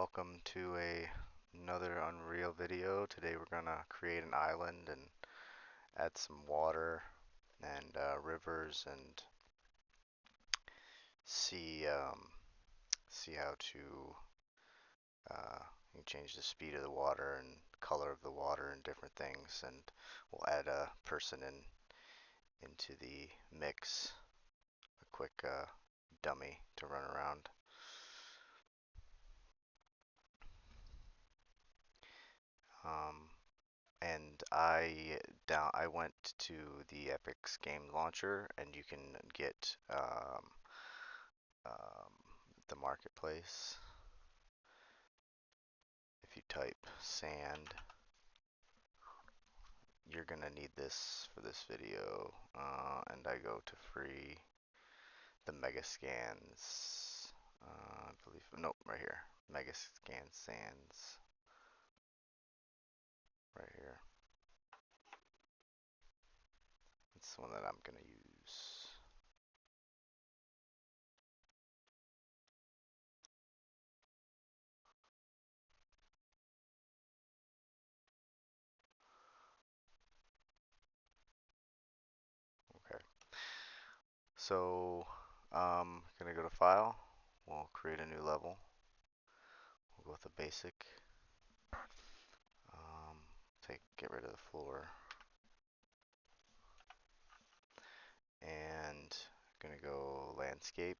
welcome to another Unreal video. Today we're gonna create an island and add some water and rivers and see see how to uh, you can change the speed of the water and color of the water and different things. And we'll add a person into the mix, a quick dummy to run around. Um, and I went to the Epic's game launcher, and you can get um, the marketplace. If you type sand, you're gonna need this for this video, and I go to free the Mega Scans. I believe nope, right here, Mega Scan Sands, right here. It's the one that I'm gonna use. Okay. So, gonna go to File. We'll create a new level. We'll go with the basic. Get rid of the floor. And gonna go landscape.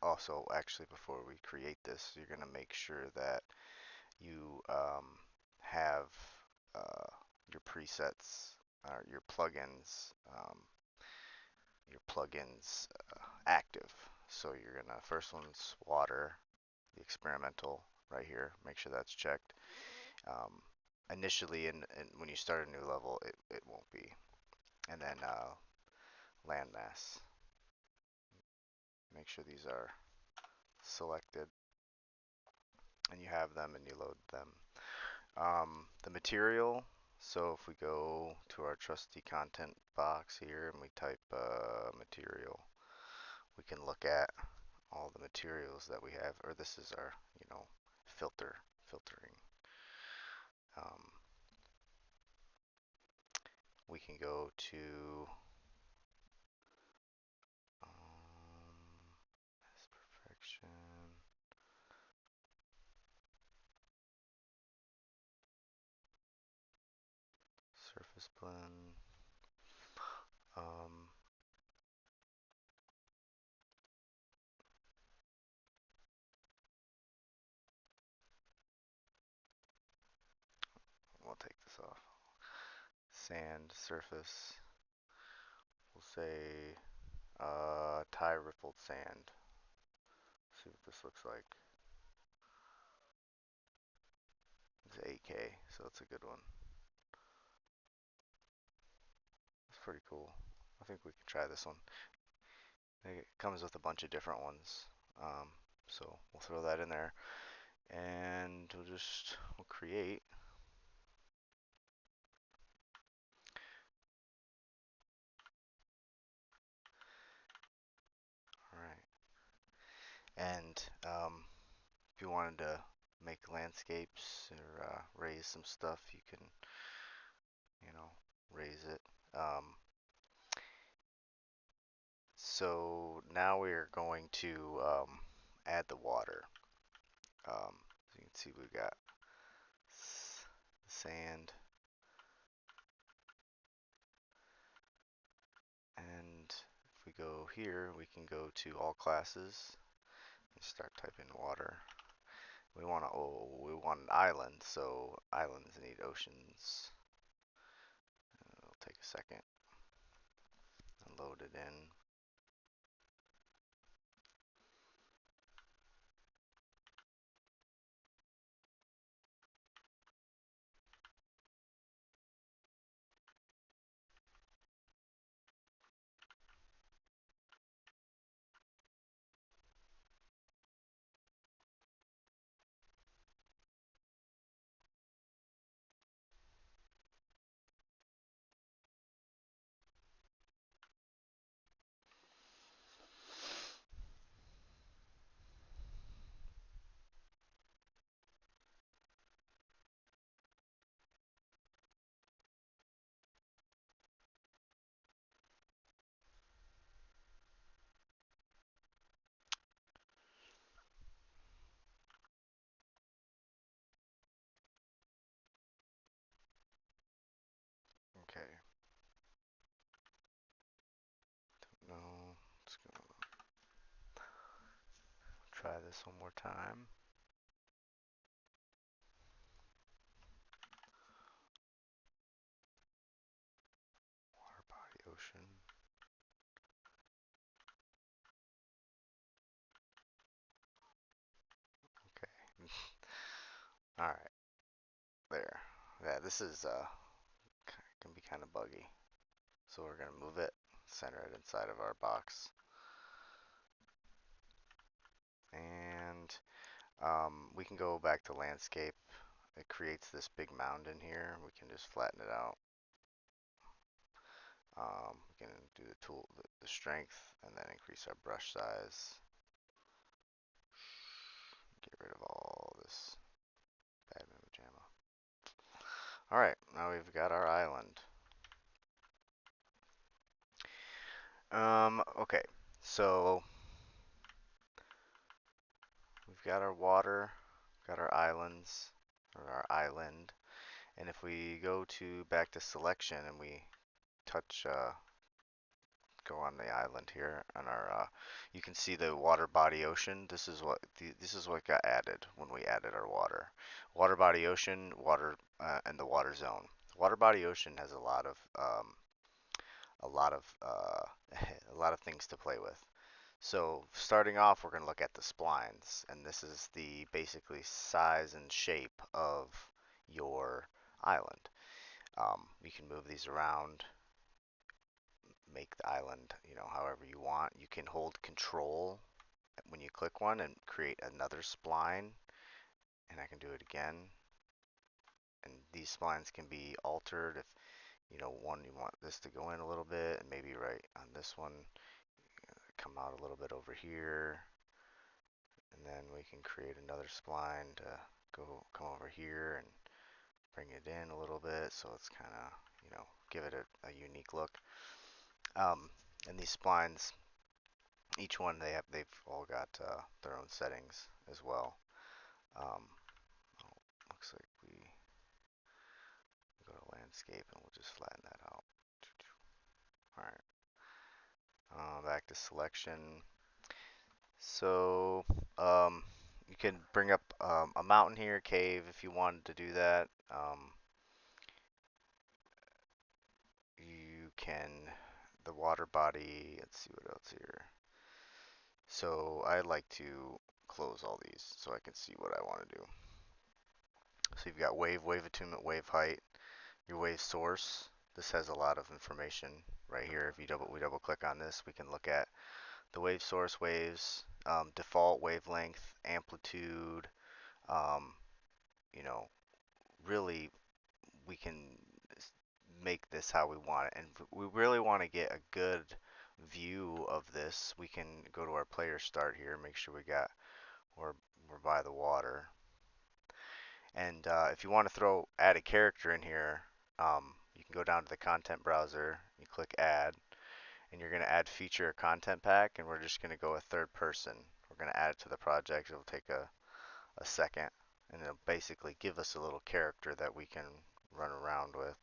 Also, actually, before we create this, you're gonna make sure that you have uh, your presets or your plugins active. So you're gonna first one's water, the experimental right here. Make sure that's checked. Um, Initially, when you start a new level, it won't be. And then landmass. Make sure these are selected and you have them and you load them. The material. So if we go to our trusty content box here and we type material, we can look at all the materials that we have, or this is our, filtering. Um, we can go to mass perfection, surface blend. Um, we'll take this off. Sand surface. We'll say tie rippled sand. See what this looks like. It's 8K, so it's a good one. It's pretty cool. I think we can try this one. It comes with a bunch of different ones, so we'll throw that in there, and we'll create. All right, and if you wanted to make landscapes or raise some stuff, you can, raise it. So now we are going to add the water. So you can see we've got sand, and if we go here, we can go to all classes and start typing water. We want an island, so islands need oceans. It'll take a second and load it in. try this one more time. Water body ocean. Okay. All right. There. Yeah, this is can be kind of buggy. So we're gonna move it, center it inside of our box, and we can go back to landscape. It creates this big mound in here. We can just flatten it out. We can do the tool, the strength, and then increase our brush size. Get rid of all this bad mama jamma. All right, now we've got our island. Okay, so we've got our water, got our islands, or our island, and if we go to back to selection and we touch, go on the island here on our, you can see the water body ocean. This is what got added when we added our water. Water body ocean, water, and the water zone. Water body ocean has a lot of a lot of things to play with. So starting off, we're going to look at the splines, and this is the basically size and shape of your island. You can move these around, make the island, however you want. You can hold control when you click one and create another spline, and I can do it again. And these splines can be altered if, one, you want this to go in a little bit, and maybe right on this one, come out a little bit over here, and then we can create another spline to come over here and bring it in a little bit, so it's kind of, give it a unique look. And these splines, each one they've all got their own settings as well. Looks like we go to landscape and we'll just flatten that out. All right, back to selection. So you can bring up a mountain here, cave, if you wanted to do that. You can, the water body, let's see what else here. So I like to close all these so I can see what I want to do. So you've got wave, wave attunement, wave height, your wave source. This has a lot of information right here. If we double click on this, we can look at the wave source, waves, default wavelength, amplitude. Um, you know, really, we can make this how we want it. And if we really want to get a good view of this, we can go to our player start here, make sure we're by the water. And if you want to add a character in here, you can go down to the content browser, you click add, and you're going to add feature or content pack, and we're just going to go a third person. We're going to add it to the project. It'll take a second, and it'll basically give us a little character that we can run around with.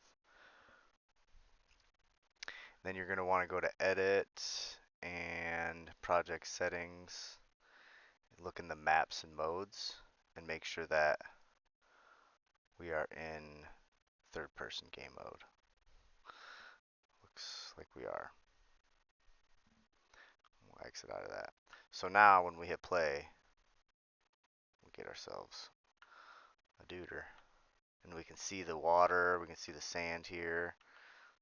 Then you're going to want to go to edit and project settings, look in the maps and modes, and make sure that we are in third person game mode. Looks like we are. We'll exit out of that. So now when we hit play, we get ourselves a duder. And we can see the water, we can see the sand here.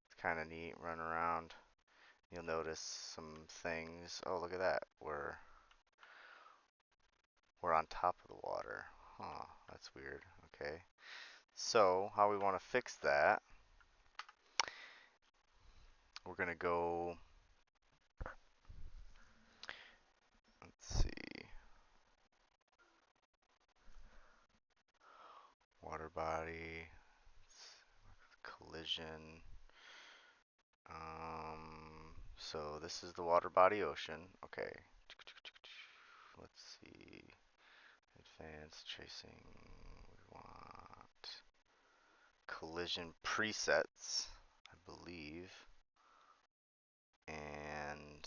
It's kind of neat, run around. You'll notice some things. Oh, look at that. We're on top of the water. Huh, that's weird. Okay. So, how we want to fix that, we're going to go, let's see, water body, collision. So this is the water body ocean. Okay. Let's see. Advanced tracing. We want collision presets, I believe. And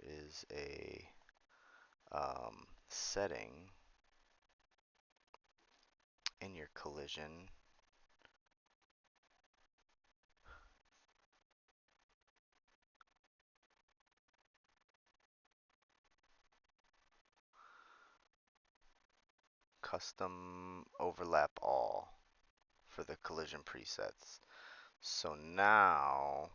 there is a setting in your collision custom overlap all for the collision presets. So now,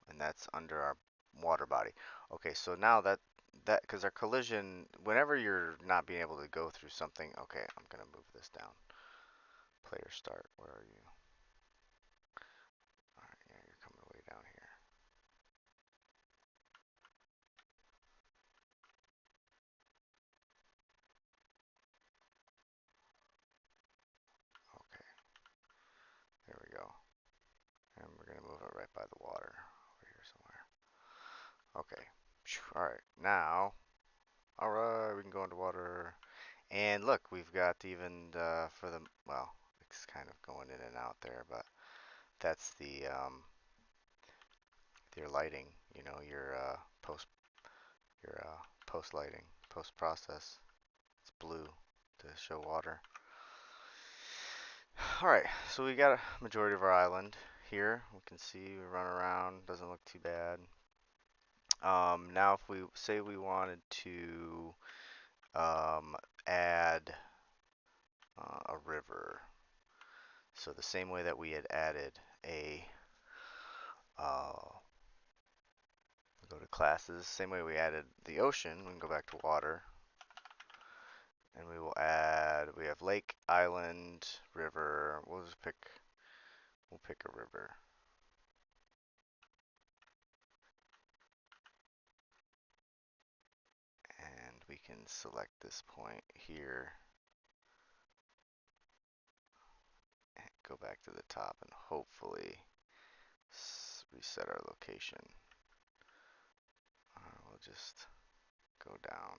and that's under our water body. Okay, so now that because our collision, whenever you're not being able to go through something, okay, I'm gonna move this down. Player start, where are you? All right, yeah, you're coming way down here. Okay, there we go. And we're gonna move it right by the water over here somewhere. Okay, all right, now, all right, we can go underwater. And look, we've got even for the, well, it's kind of going in and out there, but that's the your lighting, you know, your post lighting, post process. It's blue to show water. All right, so we got a majority of our island here. We can see we run around, doesn't look too bad. Now if we say we wanted to add a river, so the same way that we had added a go to classes, same way we added the ocean, we can go back to water, and we will add, we have lake, island, river, we'll pick a river. And we can select this point here, and go back to the top, and hopefully reset our location. We'll just go down.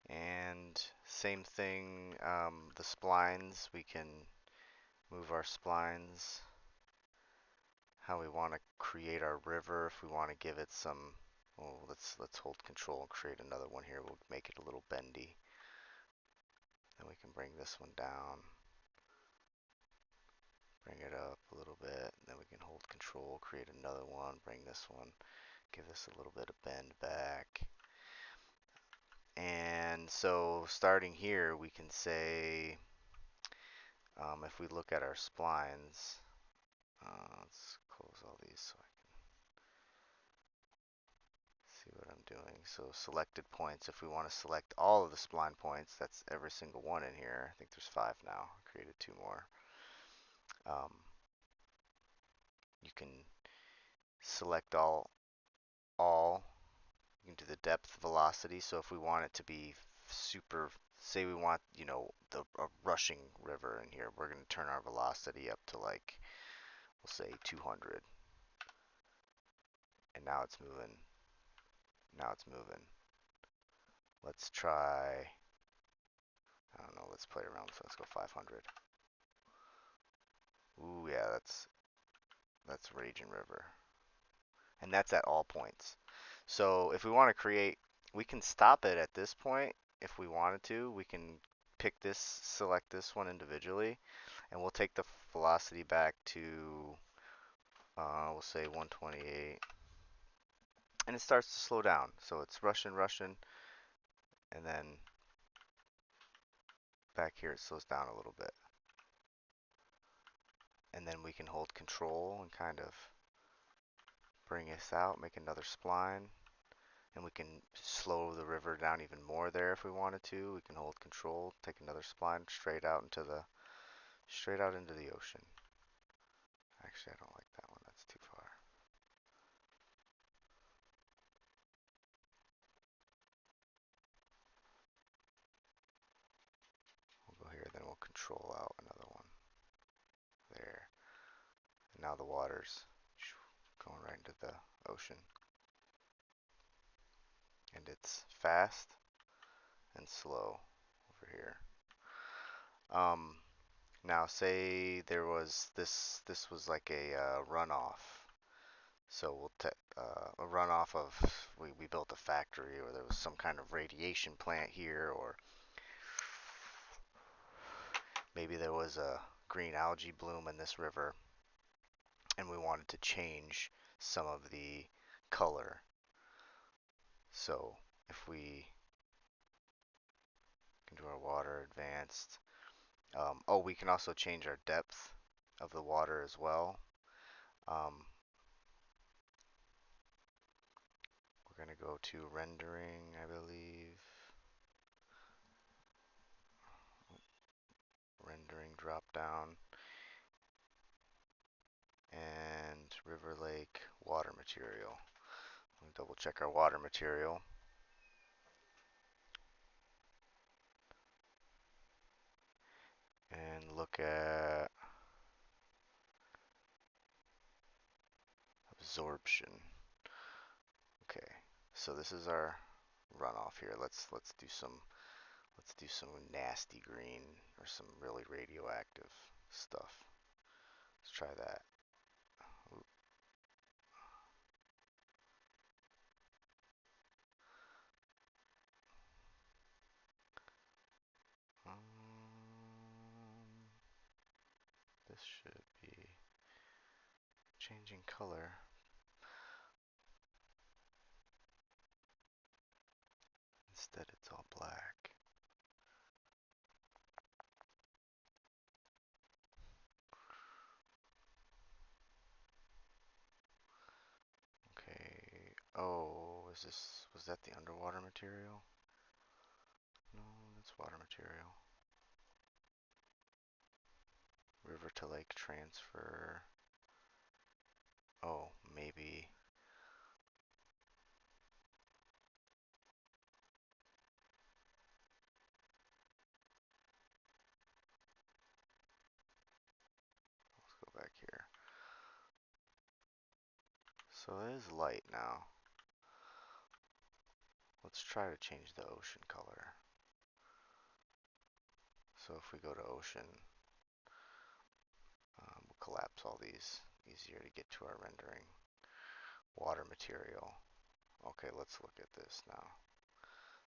And same thing, the splines, we can move our splines how we want to create our river. If we want to give it some, well, let's hold control and create another one here. We'll make it a little bendy. Then we can bring this one down, bring it up a little bit. Then we can hold control, create another one, bring this one, give this a little bit of bend back. And so starting here, we can say, if we look at our splines, let's close all these so I can see what I'm doing. So selected points, if we want to select all of the spline points, that's every single one in here. I think there's 5 now. I created 2 more. You can select all. You can do the depth velocity. So if we want it to be super, say we want, you know, a rushing river in here, we're going to turn our velocity up to, like, we'll say 200. And now it's moving. Now it's moving. Let's try, I don't know, let's play around. So let's go 500. Ooh, yeah, that's Raging River. And that's at all points. So if we want to create, we can stop it at this point if we wanted to. We can pick this, select this one individually, and we'll take the velocity back to, we'll say 128. And it starts to slow down. So it's Russian, and then back here it slows down a little bit. And then we can hold control and kind of bring this out, make another spline. And we can slow the river down even more there if we wanted to. We can hold control, take another spline straight out into the ocean. Actually, I don't like that one. That's too far. We'll go here, then we'll control out another one. Now the water's going right into the ocean. And it's fast and slow over here. Um, Now say there was this was like a runoff. So a runoff of we built a factory, or there was some kind of radiation plant here, or maybe there was a green algae bloom in this river, and we wanted to change some of the color. So if we can do our water advanced, oh, we can also change our depth of the water as well. Um, we're going to go to rendering, I believe. Rendering drop down, and River Lake water material. Let me double check our water material. And look at absorption. Okay, so this is our runoff here. Let's do some nasty green or some really radioactive stuff. Let's try that. This should be changing color. Instead, it's all black. Okay. Oh, was that the underwater material? No, that's water material. River to lake transfer. Oh, maybe. Let's go back here. So it is light now. Let's try to change the ocean color. So if we go to ocean, we'll collapse all these. Easier to get to our rendering. Water material. Okay, let's look at this now.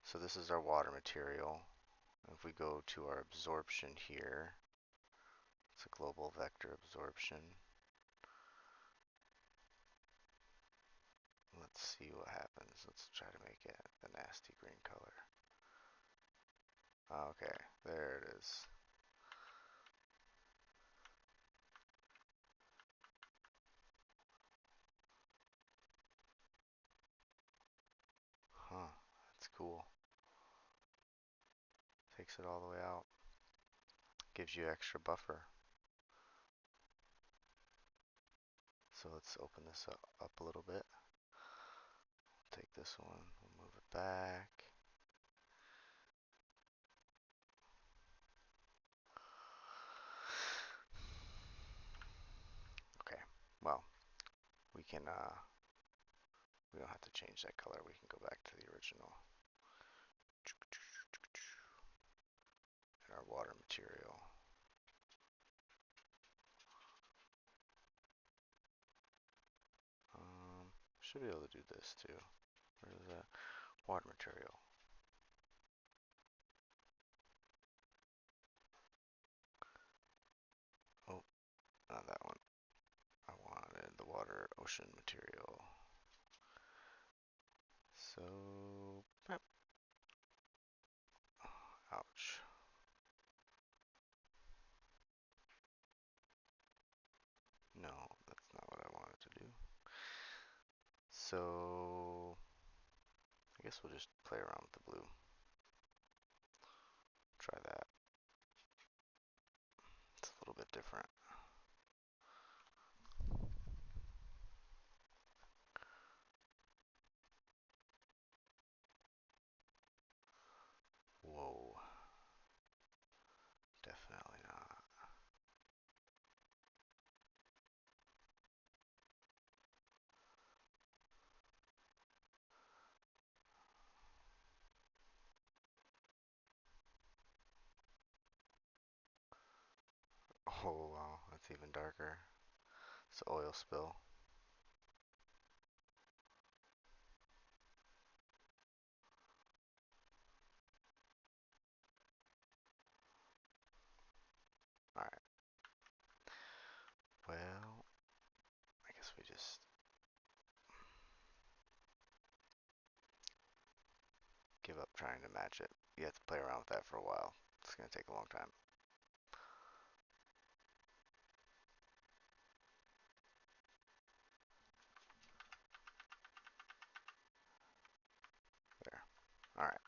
So this is our water material. If we go to our absorption here, it's a global vector absorption. Let's see what happens. Let's try to make it the nasty green color. Okay, there it is. Huh, that's cool. Takes it all the way out. Gives you extra buffer. So let's open this up a little bit. Take this one, we'll move it back. Okay, well, we don't have to change that color. We can go back to the original. And our water material. Should be able to do this too. Where is that? Water material. Oh, not that one. I wanted the water ocean material. So, yep. Ouch. No, that's not what I wanted to do. So, I guess we'll just play around with the blue. Try that. It's a little bit different. Whoa. Definitely not. Oh wow, that's even darker. It's an oil spill. Alright, well, I guess we just give up trying to match it. You have to play around with that for a while. It's gonna take a long time. There. Alright.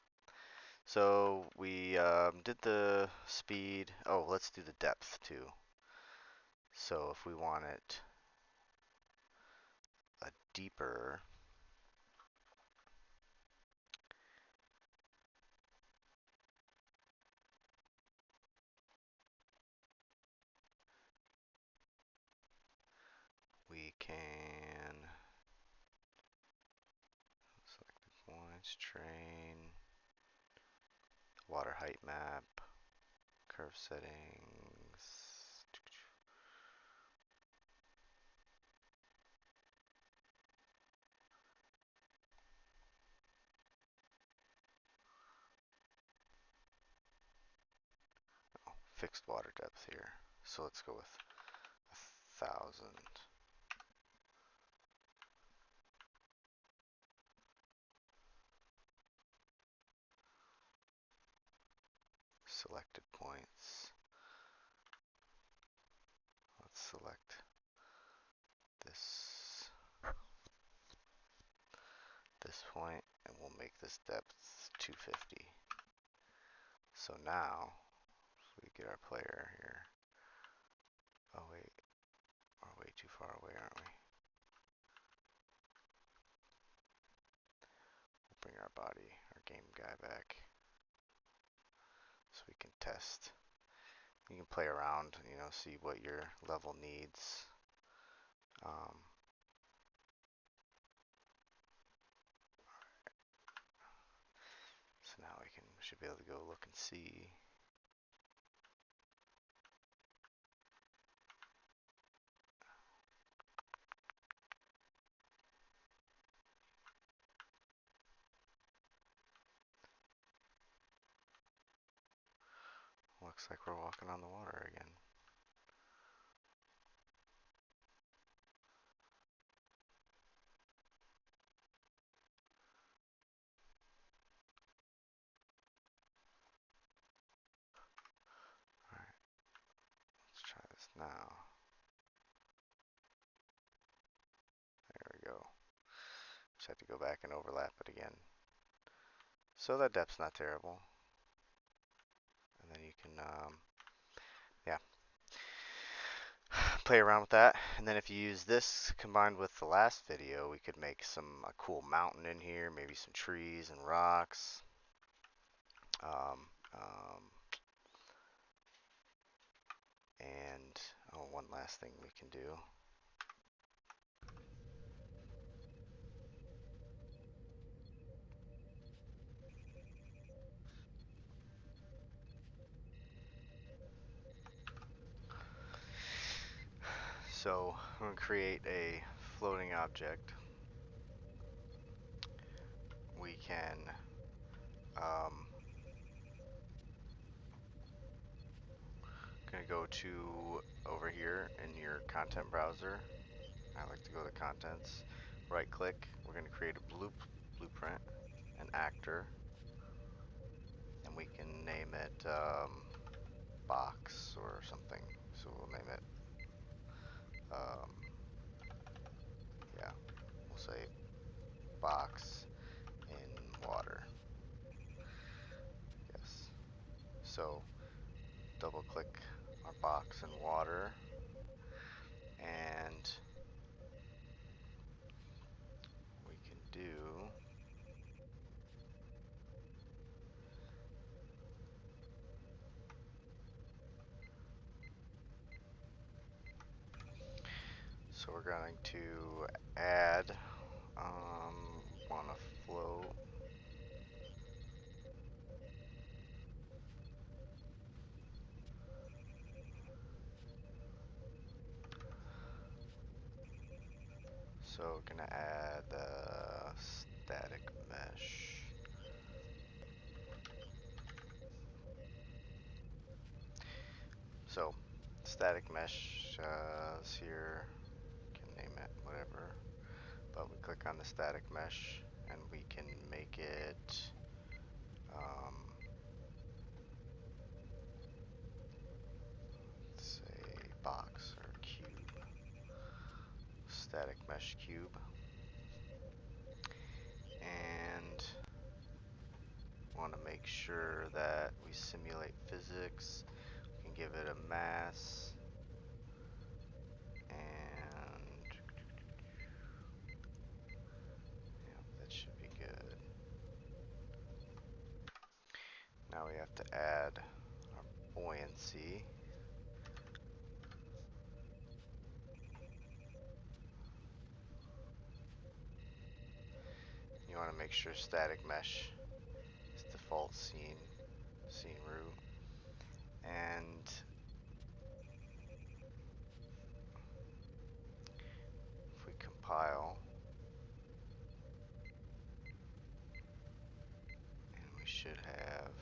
So we did the speed. Oh, let's do the depth too. So if we want it a deeper, we can select the points, train, water height map, curve settings. Oh, fixed water depth here. So let's go with 1,000. Selected points. Let's select this point, and we'll make this depth 250. So now, if we get our player here. Oh wait, we're way too far away, aren't we? We'll bring our body, our game guy back, so we can test. You can play around, see what your level needs. So now we should be able to go look and see. Looks like we're walking on the water again. Alright, let's try this now. There we go. Just have to go back and overlap it again. So that depth's not terrible. And then you can, yeah, play around with that. And then if you use this combined with the last video, we could make a cool mountain in here, maybe some trees and rocks. And one last thing we can do. So I'm going to create a floating object. We can going to go to over here in your content browser. I like to go to contents, right click. We're going to create a blueprint, an actor, and we can name it box or something. So we'll name it, yeah, we'll say box in water. Yes. So double click our box in water, and we can do so we're going to add wanna float. So we're gonna add static mesh. So static mesh is here. Can name it whatever, but we click on the static mesh and we can make it say box or cube. Static mesh cube. And want to make sure that we simulate physics. We can give it a mass, and yeah, that should be good. Now we have to add our buoyancy. You want to make sure static mesh is default scene root, and if we compile, and we should have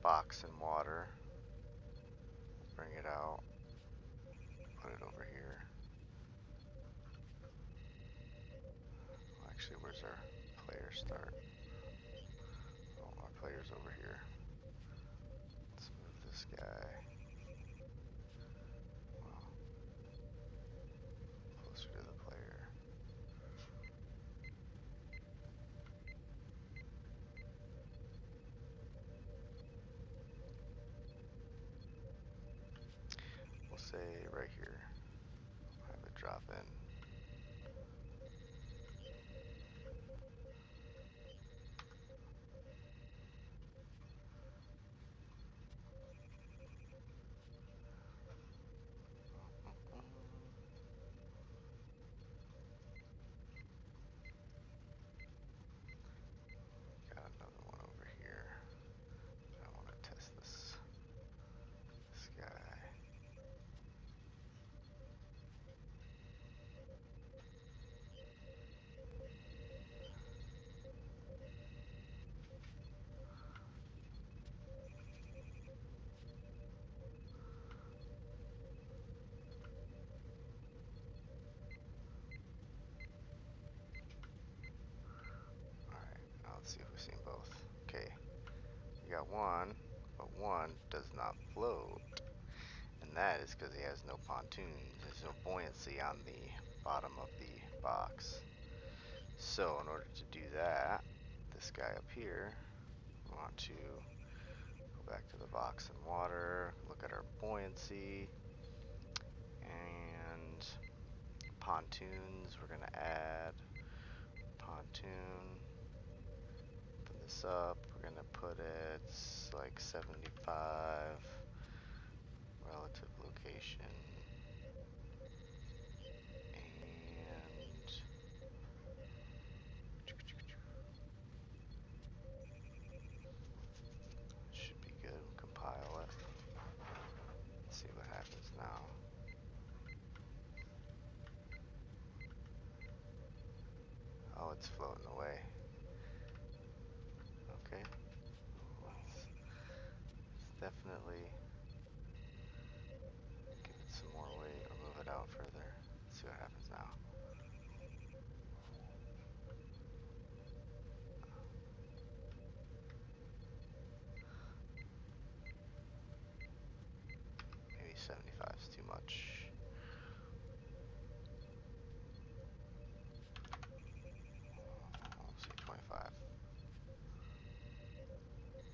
box and water. Bring it out, put it over here. Well, actually, where's our player start? Oh, our player's over here. Let's move this guy. Well, closer to the player. We'll say right here. Have it drop in. Got another one over here. I want to test this guy. Alright, now let's see if we've seen both. Okay, we got one, but one does not float. And that is because he has no pontoons. There's no buoyancy on the bottom of the box. So in order to do that, this guy up here, we want to go back to the box and water, look at our buoyancy, and pontoons, we're going to add pontoon, open this up, we're going to put it like 75, relative location, and should be good. We'll compile it. Let's see what happens now. Oh, it's floating away. Okay. Let's definitely give it some more weight or move it out further. Let's see what happens now. Maybe 75 is too much. We'll see 25.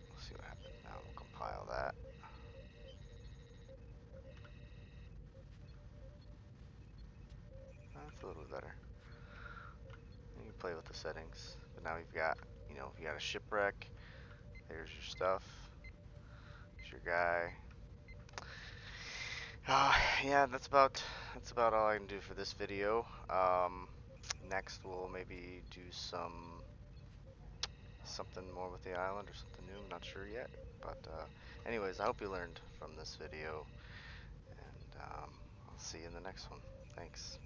We'll see what happens now. We'll compile that. That's a little bit better. You can play with the settings. But now you've got, if you got a shipwreck, there's your stuff. There's your guy. Yeah, that's about all I can do for this video. Next we'll maybe do something more with the island or something new. I'm not sure yet. But anyways, I hope you learned from this video, and I'll see you in the next one. Thanks.